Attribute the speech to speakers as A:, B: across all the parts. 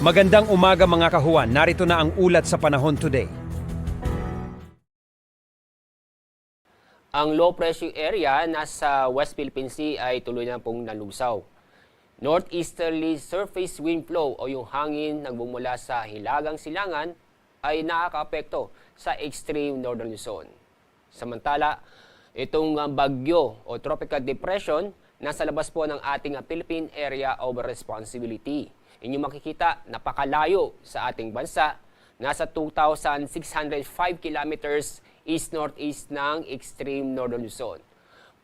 A: Magandang umaga mga kahuan, narito na ang ulat sa panahon today.
B: Ang low pressure area nasa West Philippine Sea ay tuloy na pong nalugsaw. Northeasterly surface wind flow o yung hangin na bumula sa hilagang silangan ay nakakaapekto sa extreme northern Luzon. Samantala, itong bagyo o tropical depression nasa labas po ng ating Philippine Area of Responsibility. Inyong makikita, napakalayo sa ating bansa, nasa 2,605 kilometers east-northeast ng extreme northern Luzon.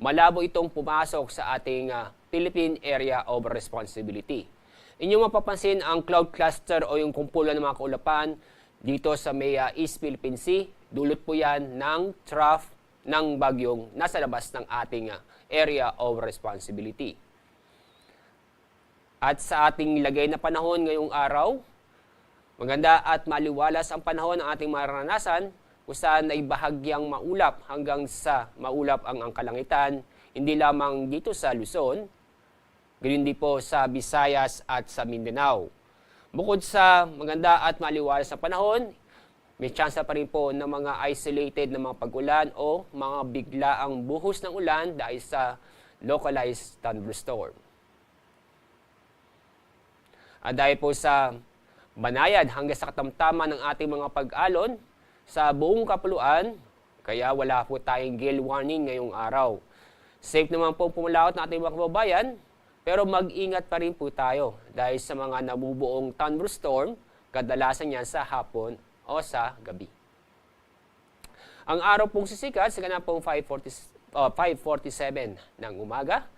B: Malabo itong pumasok sa ating Philippine Area of Responsibility. Inyong mapapansin ang cloud cluster o yung kumpulan ng mga kaulapan dito sa may East Philippine Sea. Dulot po yan ng trough ng bagyong nasa labas ng ating Area of Responsibility. At sa ating lagay na panahon ngayong araw, maganda at maliwalas ang panahon ng ating maranasan kung saan ay bahagyang maulap hanggang sa maulap ang kalangitan, hindi lamang dito sa Luzon, gayon din po sa Visayas at sa Mindanao. Bukod sa maganda at maliwalas na panahon, may tsansa pa rin po ng mga isolated na mga pag-ulan o mga biglaang buhos ng ulan dahil sa localized thunderstorm. At dahil po sa banayad hanggang sa katamtaman ng ating mga pag-alon sa buong kapuluan, kaya wala po tayong gale warning ngayong araw. Safe naman po pumalaot ng ating mga kababayan, pero mag-ingat pa rin po tayo dahil sa mga nabubuong thunderstorm, kadalasan yan sa hapon o sa gabi. Ang araw pong sisikat sa ganapong 5:47 ng umaga.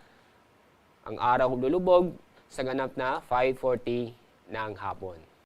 B: Ang araw lulubog sa ganap na 5:40 ng hapon.